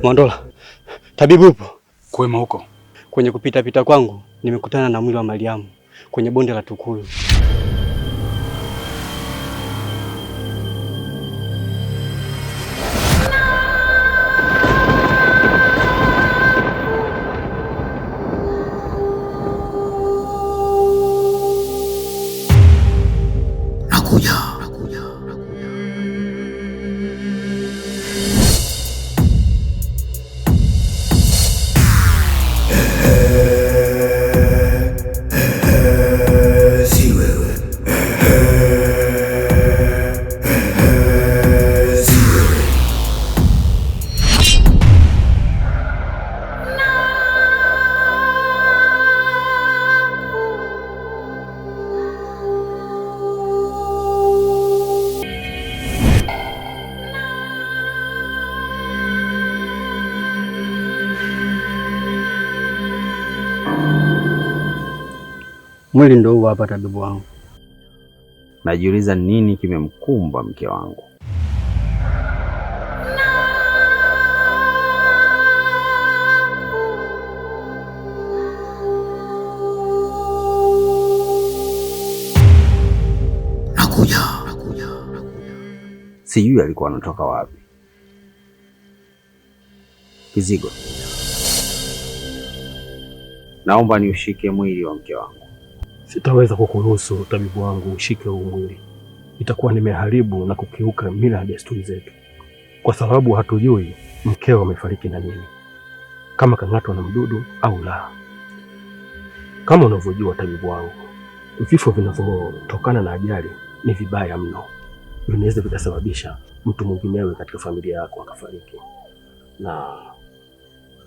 Mwandola, tabibu upo? Kwema huko. Kwenye kupita pita kwangu nimekutana na mwili wa Mariamu kwenye bonde la Tukuyu. Nakuja. Mwili ndio huu hapa tabibu wangu. Najiuliza nini kimemkumba mke wangu. Nakuja. Sijui alikuwa anatoka wapi. Kizigo, naomba niushike mwili wa mke wangu. Sitaweza kukuruhusu tabibu wangu ushike huu mwili. Itakuwa nimeharibu na kukiuka mila na desturi zetu, kwa sababu hatujui mkeo amefariki na nini, kama kang'atwa na mdudu au la. Kama unavyojua tabibu wangu, vifo vinavyotokana na ajali ni vibaya mno, vinaweza vikasababisha mtu mwinginewe katika familia yako akafariki, na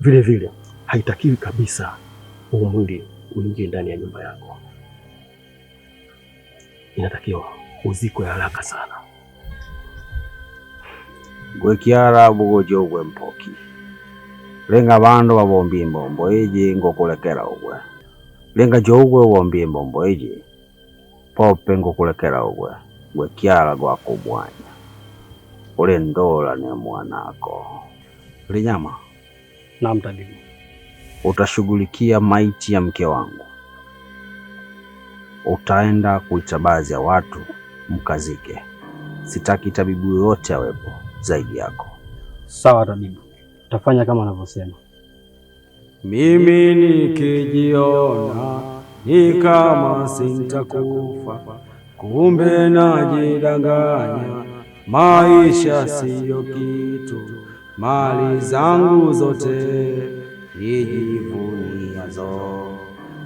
vile vile haitakiwi kabisa huu mwili uingie ndani ya nyumba yako. Inatakiwa uzikwe haraka sana. Gwe Kiarabu gojo gwe mpoki lenga bandu babombi mbombo eji ngokulekera ogwe lenga jogwe wombi mbombo eji pope ngokulekera ogwe gwe Kiara gwa kubwanya ule ndola ne mwanako linyama. Naam tabibu. Utashughulikia maiti ya mke wangu, utaenda kuita baadhi ya watu mkazike. Sitaki tabibu yote awepo zaidi yako. Sawa tabibu, utafanya kama anavyosema. Mimi nikijiona ni kama sintakufa, kumbe najidanganya, maisha siyo kitu, mali zangu zote nijivuniazo,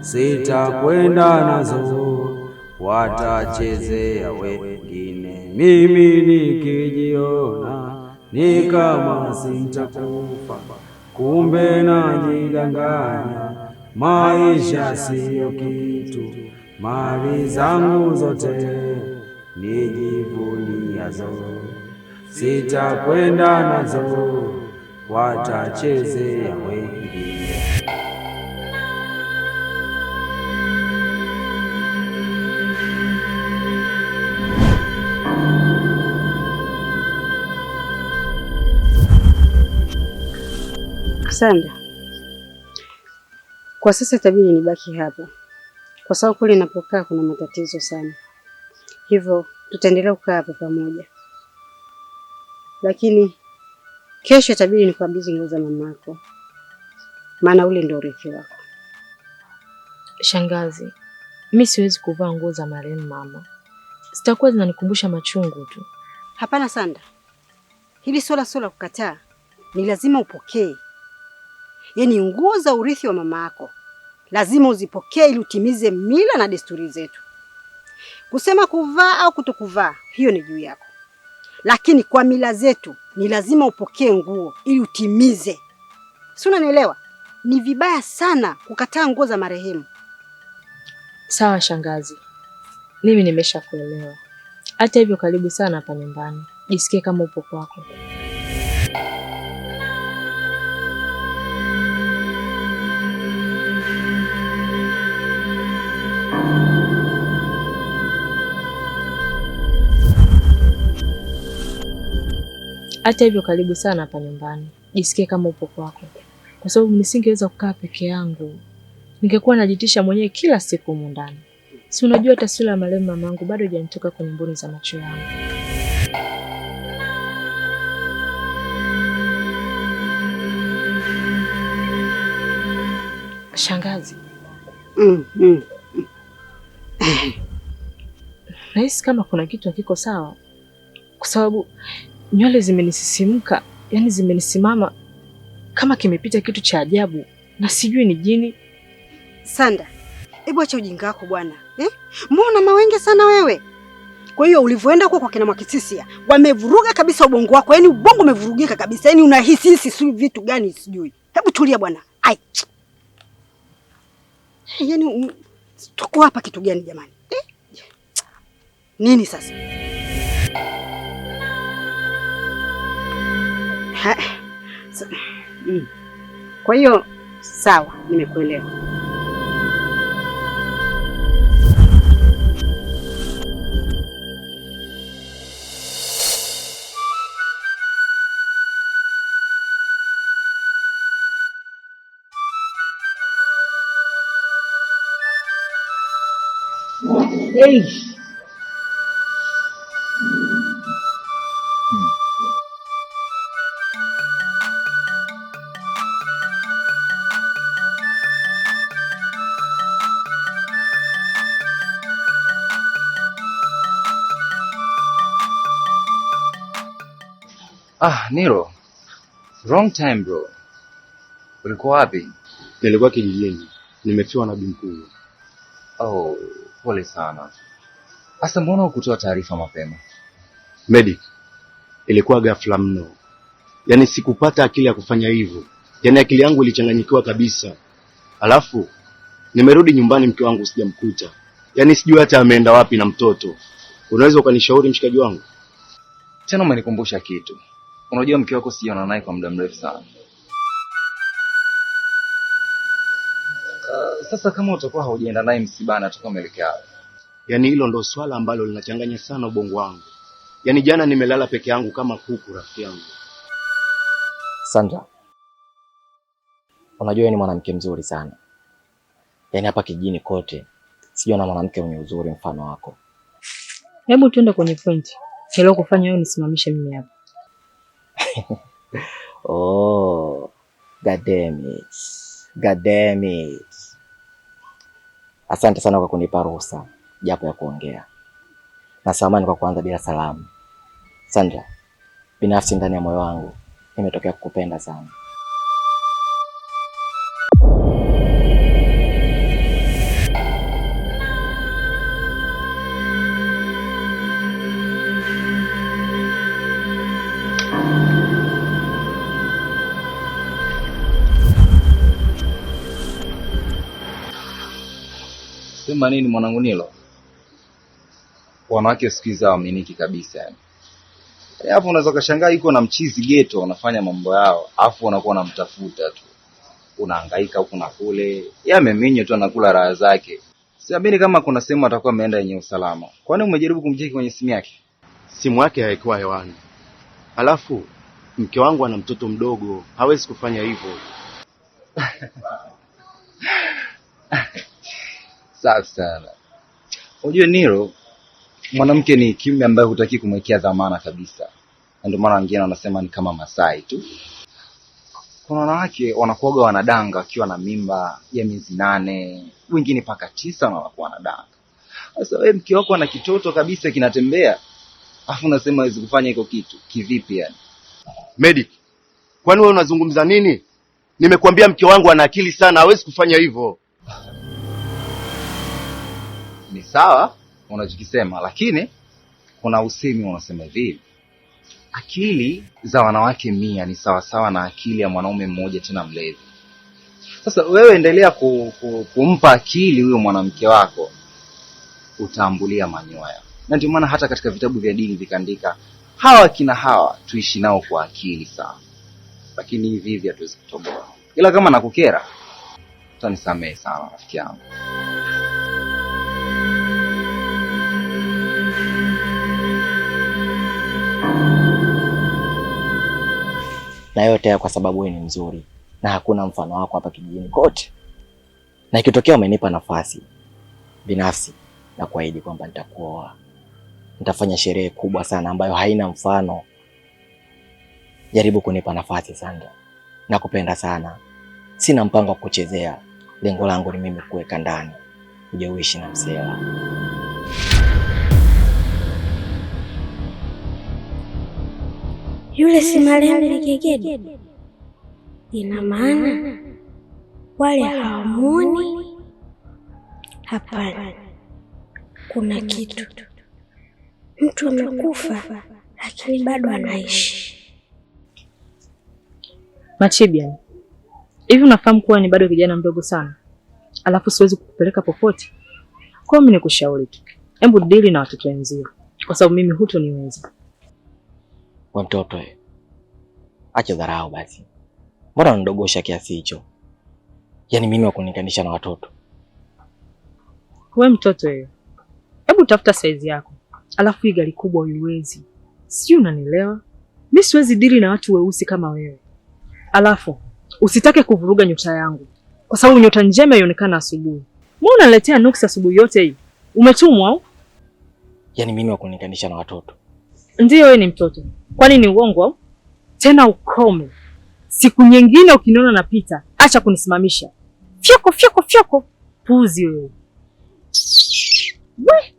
sitakwenda nazo, watachezea wengine. Mimi nikijiona ni kama sintakufa, kumbe najidanganya, maisha siyo kitu, mali zangu zote nijivuniazo, sitakwenda nazo, watachezea wengine. Sanda, kwa sasa itabidi nibaki hapa kwa sababu kule ninapokaa kuna matatizo sana, hivyo tutaendelea kukaa hapa pamoja, lakini kesho itabidi nikabidhi nguo za mamako, maana ule ndio urithi wako. Shangazi, mimi siwezi kuvaa nguo za marehemu mama, zitakuwa zinanikumbusha machungu tu. Hapana Sanda, hili swala kukataa, ni lazima upokee. Yaani nguo za urithi wa mama yako lazima uzipokee ili utimize mila na desturi zetu. Kusema kuvaa au kutokuvaa, hiyo ni juu yako, lakini kwa mila zetu ni lazima upokee nguo ili utimize. Si unanielewa? Ni vibaya sana kukataa nguo za marehemu. Sawa shangazi, mimi nimeshakuelewa. Hata hivyo karibu sana hapa nyumbani, jisikie kama upo kwako. Hata hivyo karibu sana hapa nyumbani, jisikie kama upo kwako, kwa sababu nisingeweza kukaa peke yangu. Ningekuwa najitisha mwenyewe kila siku humu ndani. Si unajua taswira ya marehemu mamangu bado haijanitoka kwenye mboni za macho yangu. Shangazi. Nahisi kama kuna kitu hakiko sawa, kwa sababu nywele zimenisisimka, yani zimenisimama kama kimepita kitu cha ajabu na sijui ni jini. Sanda, hebu acha ujinga wako bwana. Mbona mawenge sana wewe? Kwa hiyo ulivyoenda kwa kina Mwakisisia, wamevuruga kabisa ubongo wako. Yaani ubongo umevurugika kabisa. Yaani unahisi si vitu gani sijui. Hebu tulia bwana. Ai. Yaani tuko hapa kitu gani jamani? Nini sasa? Kwa hiyo sawa, nimekuelewa. Hey. Nero. Wrong time bro. Ulikuwa wapi? Nilikuwa kijijini. Nimefiwa na bimkuu. Oh, pole sana. Sasa mbona hukutoa taarifa mapema? Medic, ilikuwa ghafla mno. Yaani sikupata akili ya kufanya hivyo. Yaani akili yangu ilichanganyikiwa kabisa. Alafu nimerudi nyumbani mke wangu sijamkuta. Yaani sijui hata ameenda wapi na mtoto. Unaweza ukanishauri mshikaji wangu? Tena umenikumbusha kitu. Unajua mke wako sijaona naye kwa muda mrefu sana. Sasa kama utakuwa haujaenda naye msibani atakuwa umeelekea wapi? Yaani hilo ndo swala ambalo linachanganya sana ubongo wangu. Yaani jana nimelala peke yangu kama kuku rafiki yangu. Sandra, unajua ni mwanamke mzuri sana. Yaani hapa kijijini kote sijaona mwanamke mwenye uzuri mfano wako. Hebu tuende kwenye point. Nilo kufanya wewe nisimamishe mimi hapa. Oh, god damn it. Asante sana kwa kunipa ruhusa japo ya kuongea. Na samahani kwa kuanza bila salamu. Sandra, binafsi ndani ya moyo wangu nimetokea kukupenda sana. Sema nini mwanangu Nilo? Wanawake siku hizi hawaaminiki kabisa yani. Hapo unaweza kushangaa yuko na mchizi ghetto unafanya mambo yao, afu unakuwa unamtafuta tu. Unahangaika huku na kule. Yeye ameminywa tu anakula raha zake. Siamini kama kuna sehemu atakuwa ameenda yenye usalama. Kwani umejaribu kumcheki kwenye simu yake? Simu yake haikuwa hewani. Alafu mke wangu ana mtoto mdogo, hawezi kufanya hivyo. Sasa. Unajua Nilo, mwanamke ni kiumbe ambaye hutaki kumwekea dhamana kabisa. Ndio maana wengine wanasema ni kama Masai tu. Kuna wanawake wanakuoga wanadanga wakiwa na mimba ya miezi 8, wengine paka 9 na wanakuwa wanadanga. Sasa wewe mke wako ana kitoto kabisa kinatembea, afu unasema hawezi kufanya hiko kitu. Kivipi yani? Medic, kwani wewe unazungumza nini? Nimekuambia mke wangu ana akili sana, hawezi kufanya hivyo. Ni sawa unachokisema, lakini kuna usemi unasema hivi. Akili za wanawake 100 ni sawa sawa na akili ya mwanaume mmoja tena mlevi. Sasa wewe endelea kumpa akili huyo mwanamke wako, utaambulia manyoya. Na ndio maana hata katika vitabu vya dini vikaandika hawa kina hawa tuishi nao kwa akili sana. Lakini hivi hatuwezi kutoboa. Ila kama nakukera, utanisamehe sana rafiki yangu. na yote haya kwa sababu wewe ni mzuri na hakuna mfano wako hapa kijijini kote. Na ikitokea umenipa nafasi binafsi, na kuahidi kwamba nitakuoa. Nitafanya sherehe kubwa sana ambayo haina mfano. Jaribu kunipa nafasi Sandra. Nakupenda sana. Sina mpango wa kuchezea. Lengo langu ni mimi kuweka ndani, uje uishi na Msela. Yule si marehemu Ligegede? Ina maana wale hawamwoni? Hapana, kuna kitu. Mtu amekufa lakini bado anaishi. Machibian, hivi unafahamu kuwa ni bado kijana mdogo sana, alafu siwezi kukupeleka popote? Kwa mimi nikushauri tu, hebu dili na watoto wenzio, kwa sababu mimi hutoniweza. Wewe mtoto wewe, acha dharau basi. Mbona unadogosha kiasi hicho? Yaani mimi wakuninganisha na watoto? Wewe mtoto wewe, hebu tafuta saizi yako, alafu hii gari kubwa uiwezi. Sijui unanielewa? Mimi siwezi dili na watu weusi kama wewe. Alafu usitake kuvuruga nyota yangu, kwa sababu nyota njema ionekana asubuhi. Mbona unaletea nuksi asubuhi yote hii? Umetumwa au? Yaani mimi wakuninganisha na watoto? Ndiyo, wewe ni mtoto. Kwani ni uongo au? Tena ukome. Siku nyingine ukiniona napita, acha kunisimamisha. Fyoko fyoko fyoko. Puzi wewe. We.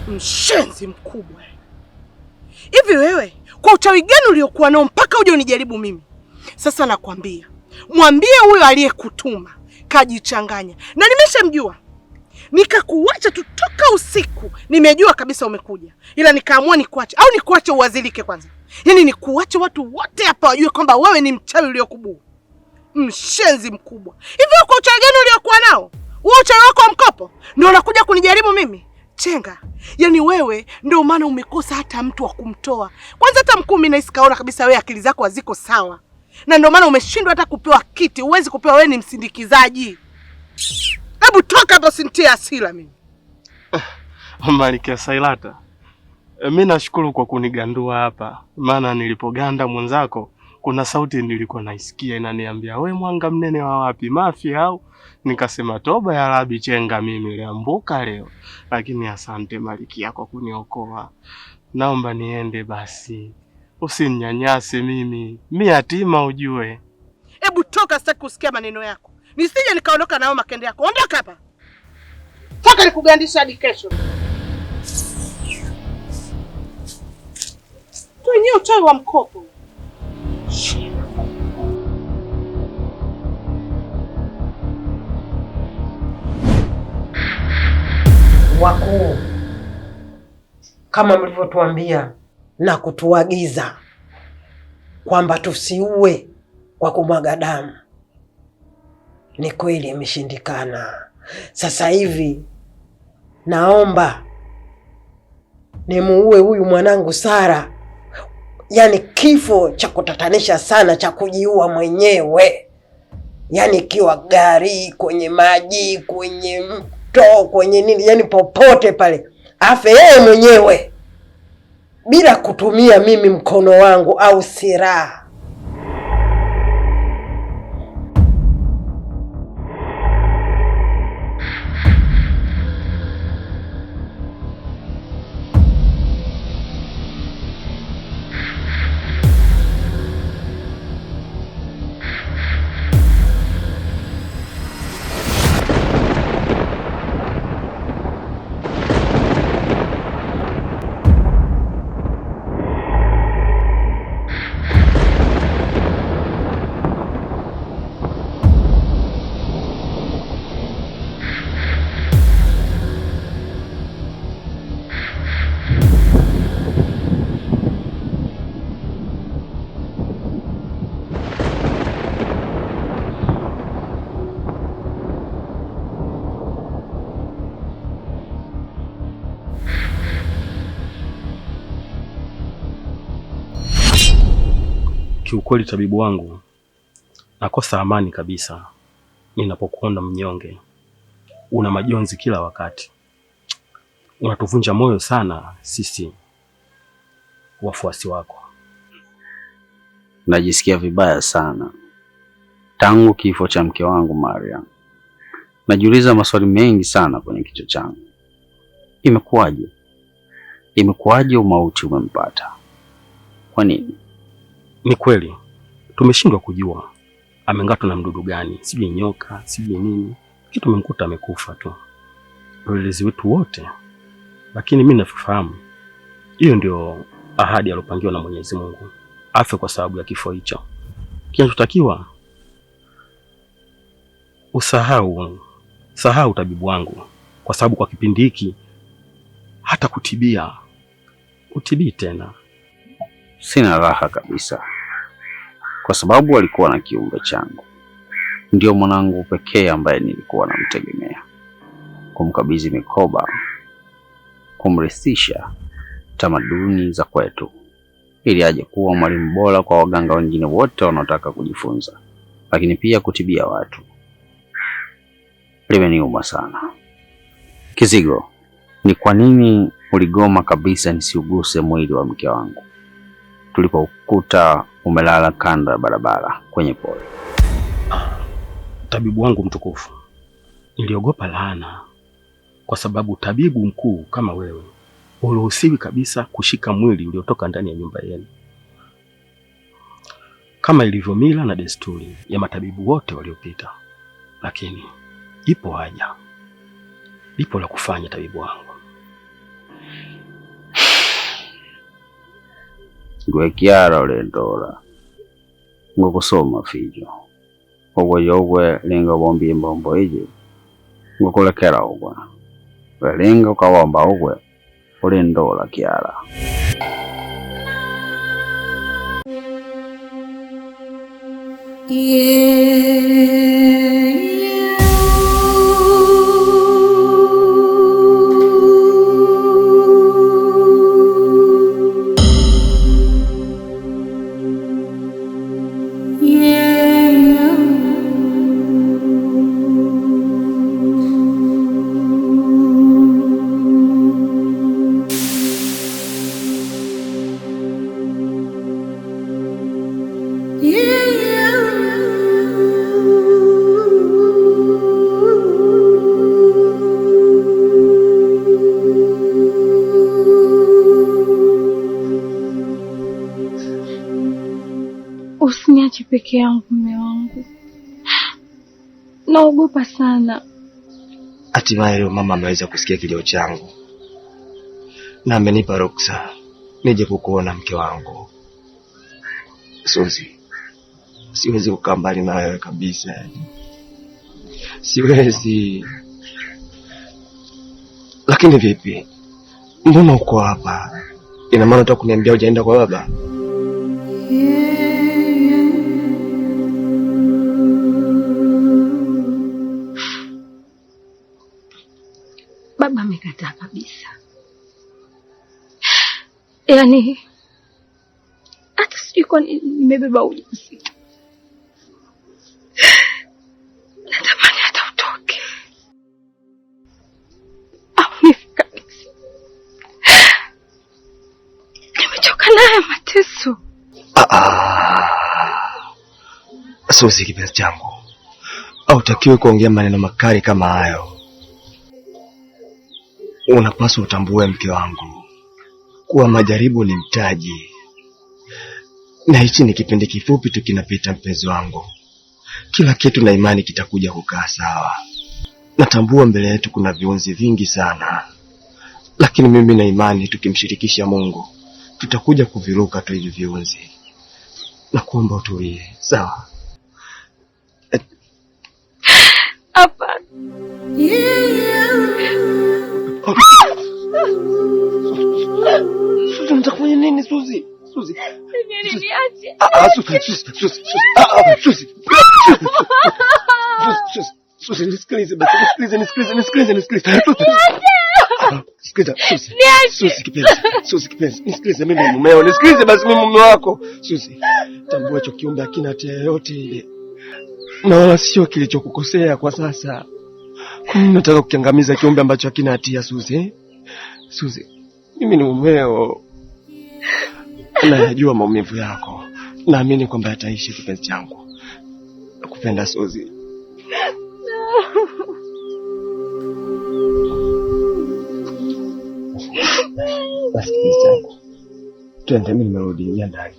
Mshenzi mkubwa. Hivi wewe kwa uchawi gani uliokuwa nao mpaka uje unijaribu mimi? Sasa nakwambia, mwambie huyo aliyekutuma kajichanganya. Na nimeshamjua. Nikakuacha tutoka usiku. Nimejua kabisa umekuja. Ila nikaamua nikuache au nikuache uwazilike kwanza. Yaani nikuache watu wote hapa wajue kwamba wewe ni mchawi uliokubua. Mshenzi mkubwa. Hivi kwa uchawi gani uliokuwa nao? Huo uchawi wako wa mkopo ndio unakuja kunijaribu mimi? Chenga, yaani wewe ndio maana umekosa hata mtu wa kumtoa. Kwanza hata mkuu mimi naisikaona kabisa wewe akili zako haziko sawa. Na ndio maana umeshindwa hata kupewa kiti, uwezi kupewa, wewe ni msindikizaji. Hebu toka hapo sintia asila mimi. Malkia Sailata, mimi nashukuru kwa kunigandua hapa. Maana nilipoganda mwenzako kuna sauti nilikuwa naisikia inaniambia, "We mwanga mnene wa wapi? Mafia au?" Nikasema toba ya Rabi Chenga, mimi liambuka leo. Lakini asante Malkia kwa kuniokoa. Naomba niende basi. Usininyanyase mimi. Mimi yatima ujue. Hebu toka, sitaki kusikia maneno yako. Nisije nikaondoka nao makende yako. Ondoka hapa. Toka nikugandisha hadi kesho. Tuenyewe uchawi wa mkopo. Wakuu, kama mlivyotuambia na kutuagiza kwamba tusiue kwa kumwaga damu, ni kweli imeshindikana. Sasa hivi naomba nimuue huyu mwanangu Sara, yaani kifo cha kutatanisha sana, cha kujiua mwenyewe, yaani kiwa gari, kwenye maji, kwenye mto, kwenye nini, yaani popote pale afe yeye mwenyewe bila kutumia mimi mkono wangu au silaha. Kiukweli tabibu wangu, nakosa amani kabisa ninapokuona mnyonge. Una majonzi kila wakati. Unatuvunja moyo sana sisi wafuasi wako. Najisikia vibaya sana. Tangu kifo cha mke wangu Mariam, najiuliza maswali mengi sana kwenye kichwa changu. Imekuwaje? Imekuwaje umauti umempata? Kwa nini? Ni kweli tumeshindwa kujua amengatwa na mdudu gani, sijui nyoka, sijui nini. Kitu tumemkuta amekufa tu, ulezi wetu wote. Lakini mimi nafahamu hiyo ndio ahadi aliyopangiwa na Mwenyezi Mungu, afe kwa sababu ya kifo hicho. Kinachotakiwa sahau tabibu wangu, kwa sababu kwa kipindi hiki hata utibii tena. Sina raha kabisa, kwa sababu alikuwa na kiumbe changu, ndio mwanangu pekee ambaye nilikuwa namtegemea, kumkabidhi mikoba, kumrithisha tamaduni za kwetu, ili aje kuwa mwalimu bora kwa waganga wengine wote wanaotaka kujifunza, lakini pia kutibia watu. Limeniuma sana. Kizigo, ni kwa nini uligoma kabisa nisiuguse mwili wa mke wangu tulipokuta umelala kando ya barabara kwenye pole? Tabibu wangu mtukufu, niliogopa laana, kwa sababu tabibu mkuu kama wewe uruhusiwi kabisa kushika mwili uliotoka ndani ya nyumba yenu, kama ilivyo mila na desturi ya matabibu wote waliopita. Lakini ipo haja, ipo la kufanya tabibu wangu. Gwe Kiara olendora ngokusoma fijo ogwe yogwe linga bombi mbombo iji ngokulekera ogwe welinga ukawomba ogwe olendora Kiara. Usiniache peke yangu mume wangu. Naogopa sana. Hatimaye leo mama ameweza kusikia kilio changu na amenipa ruksa nije kukuona mke wangu. Suzi, siwezi kukaa mbali na wewe kabisa. Siwezi. Lakini vipi? Mbona uko hapa? Ina maana unataka kuniambia hujaenda kwa baba? Baba amekataa kabisa. Yaani hata sijui kwa nini nimebeba ujauzito. Natamani hata utoke. Au nife kabisa. Nimechoka nayo mateso. Suzi kipenzi changu, hautakiwi kuongea maneno makali kama hayo. Unapaswa utambue mke wangu kuwa majaribu ni mtaji, na hichi ni kipindi kifupi tu kinapita mpenzi wangu. Kila kitu na imani kitakuja kukaa sawa. Natambua mbele yetu kuna viunzi vingi sana, lakini mimi na imani tukimshirikisha Mungu tutakuja kuviruka tu hivi viunzi. Nakuomba utulie, sawa? Hapa. Suzi, unataka kufanya nini Suzi? Suzi. Niache. Suzi, nisikilize basi. Nisikilize. Sikiliza, Suzi kipenzi. Suzi kipenzi, nisikilize, mimi ni mumeo. Nisikilize basi, mimi mume wako. Suzi, tambua hicho kiumbe hakina hatia yoyote ile, na wala sio kilichokukosea kwa sasa. Kwa nini unataka kukiangamiza kiumbe ambacho hakina hatia, Suzi? Suzi, mimi ni mumeo, najua maumivu yako, naamini kwamba yataishi kipenzi changu. Nakupenda Suzi. Basi kipenzi changu, twende, mimi nimerudi ndani.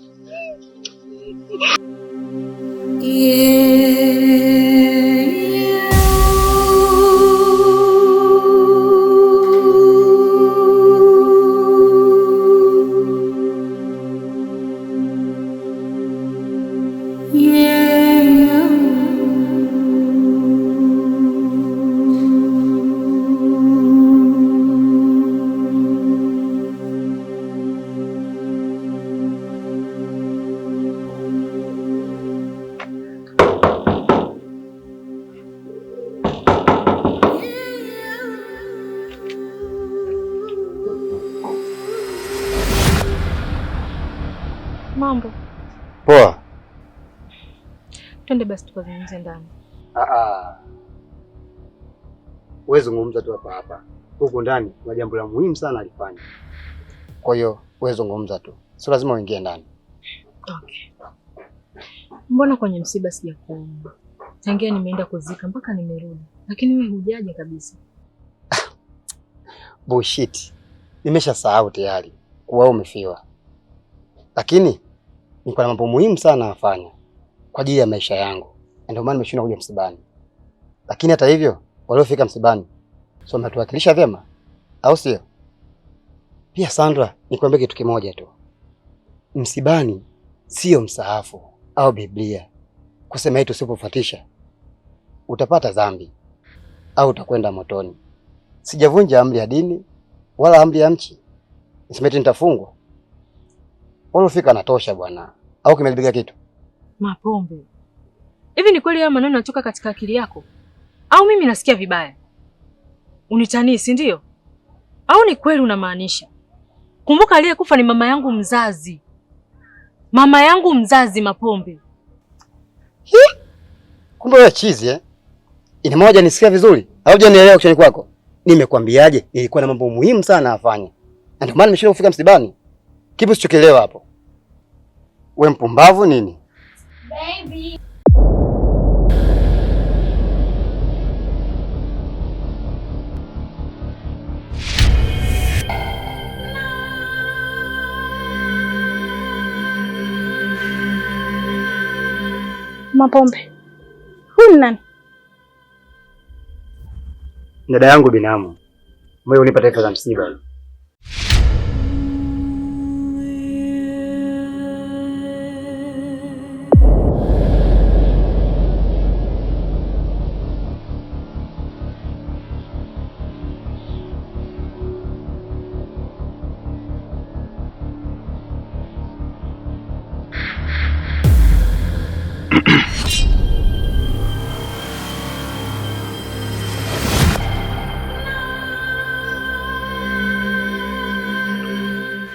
Mambo poa. Twende basi tukazungumze ndani. Wewe zungumza tu hapa. Huko ndani kuna jambo la muhimu sana alifanya. Kwa hiyo wewe zungumza tu, sio lazima uingie ndani. Okay. Mbona kwenye msiba sijakuona? Tangia nimeenda kuzika mpaka nimerudi, lakini wewe hujaja kabisa. Bullshit. Nimeshasahau tayari kuwa umefiwa. Lakini niko na mambo muhimu sana afanya kwa ajili ya maisha yangu. Ndio maana nimeshindwa kuja msibani. Lakini hata hivyo, waliofika msibani sio mtuwakilisha vyema, au sio? Pia Sandra, nikwambie kitu kimoja tu. Msibani sio msahafu au Biblia. Kusema hitu usipofuatisha utapata dhambi au utakwenda motoni. Sijavunja amri ya dini wala amri ya nchi. Nisimeti nitafungwa. Waliofika natosha bwana. Au kimelibika kitu? Mapombe. Hivi ni kweli haya maneno yanatoka katika akili yako? Au mimi nasikia vibaya? Unitanii, si ndio? Au ni kweli unamaanisha? Kumbuka aliyekufa ni mama yangu mzazi. Mama yangu mzazi, Mapombe. Kumbe wewe chizi eh? Ina moja nisikia vizuri? Au hujanielewa kichwani kwako? Nimekwambiaje? Nilikuwa na mambo muhimu sana afanye. Na ndio maana nimeshindwa kufika msibani. Kipi usichokelewa hapo? Wewe mpumbavu nini? Baby. Mapombe. Huyu ni nani? Dada yangu binamu. Wewe unipa taarifa za msiba.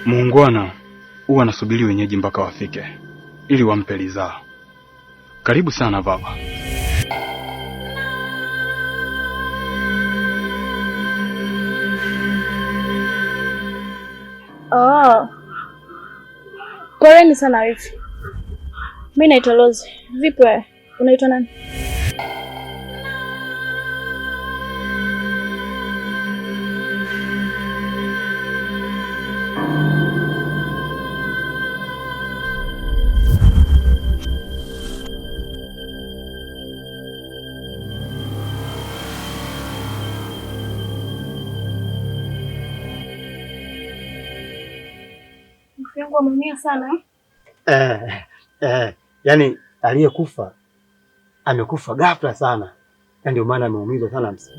Muungwana huwa anasubiri wenyeji mpaka wafike ili wampe ridhaa. Karibu sana baba. Oh. Poleni sana wifi. Mimi naitwa Rose. Vipi wewe? Unaitwa nani? Mfiangu ameumia sana. Yaani aliyekufa amekufa ghafla sana. Na ndio maana ameumizwa sana msiba.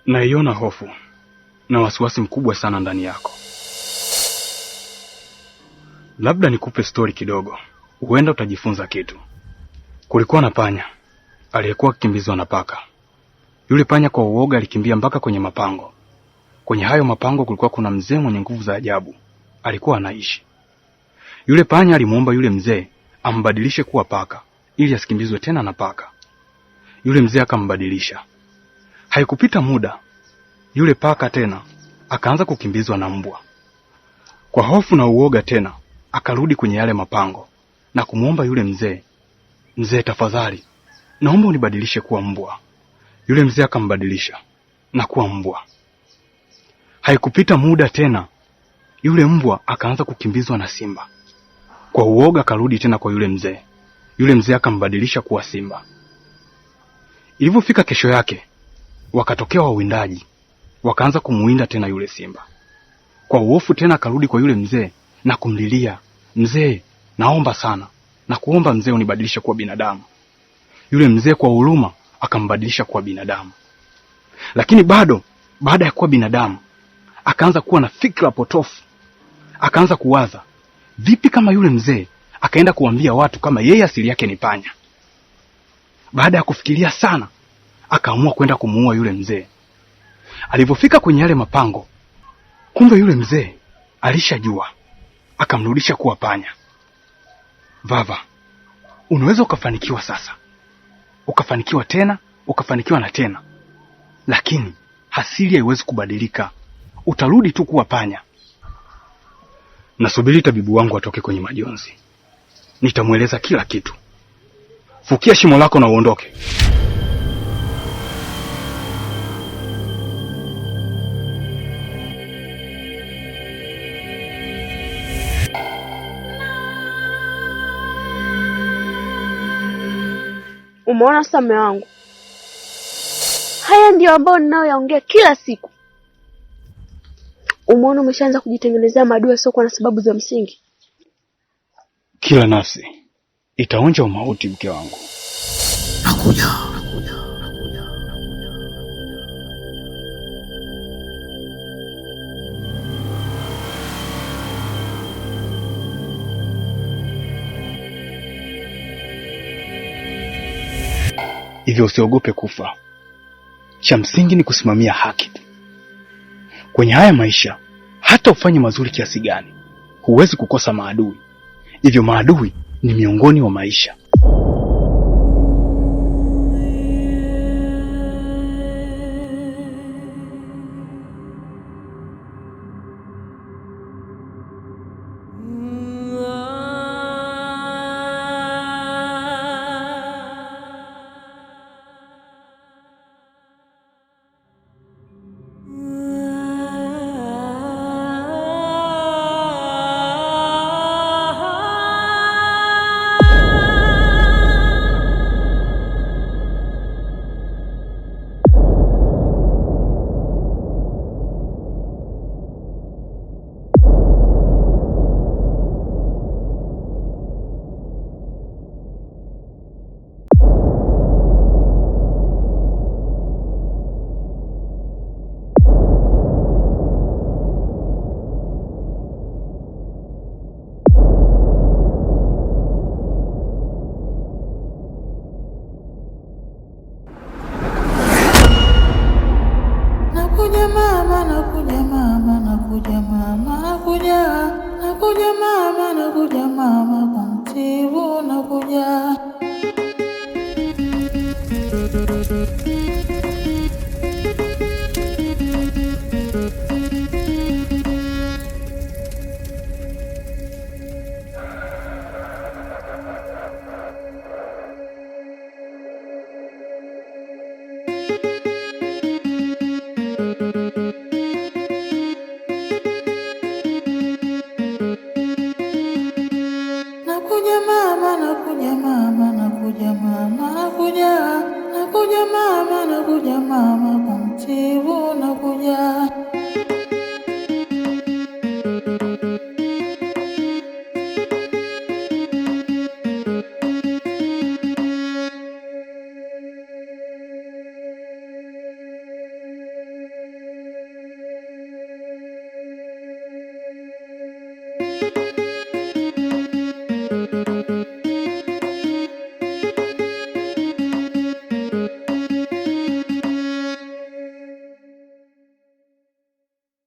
Naiona hofu na wasiwasi mkubwa sana ndani yako. Labda nikupe story kidogo. Huenda utajifunza kitu. Kulikuwa na panya aliyekuwa akikimbizwa na paka. Yule panya kwa uoga alikimbia mpaka kwenye mapango. Kwenye hayo mapango kulikuwa kuna mzee mwenye nguvu za ajabu. Alikuwa anaishi. Yule panya alimuomba yule mzee ambadilishe kuwa paka ili asikimbizwe tena na paka. Yule mzee akambadilisha. Haikupita muda, yule paka tena akaanza kukimbizwa na mbwa. Kwa hofu na uoga tena akarudi kwenye yale mapango na kumuomba yule mzee, "Mzee tafadhali, naomba unibadilishe kuwa mbwa." Yule mzee akambadilisha na kuwa mbwa. Haikupita muda tena, yule mbwa akaanza kukimbizwa na simba. Kwa uoga akarudi tena kwa yule mzee. Yule mzee akambadilisha kuwa simba. Ilipofika kesho yake, wakatokea wawindaji, wakaanza kumuwinda tena yule simba. Kwa uofu tena akarudi kwa yule mzee na kumlilia, "Mzee, naomba sana, na kuomba mzee unibadilishe kuwa binadamu." Yule mzee kwa huruma akambadilisha kuwa binadamu. Lakini bado baada ya kuwa binadamu akaanza kuwa na fikra potofu. Akaanza kuwaza, vipi kama yule mzee akaenda kuambia watu kama yeye asili yake ni panya. Baada ya kufikiria sana, akaamua kwenda kumuua yule mzee. Alipofika kwenye yale mapango, kumbe yule mzee alishajua, akamrudisha kuwa panya. Vava, unaweza ukafanikiwa sasa, ukafanikiwa tena, ukafanikiwa na tena, lakini asili haiwezi kubadilika, utarudi tu kuwa panya. Nasubiri tabibu wangu atoke kwenye majonzi, nitamweleza kila kitu. Fukia shimo lako na uondoke. Umeona sasa mume wangu? Haya ndio ambao ninayoyaongea kila siku. Umeona umeshaanza kujitengenezea maadui sio kwa sababu za msingi. Kila nafsi itaonja umauti, mke wangu. Nakuja. Hivyo usiogope kufa. Cha msingi ni kusimamia haki. Kwenye haya maisha, hata ufanye mazuri kiasi gani, huwezi kukosa maadui. Hivyo maadui ni miongoni wa maisha.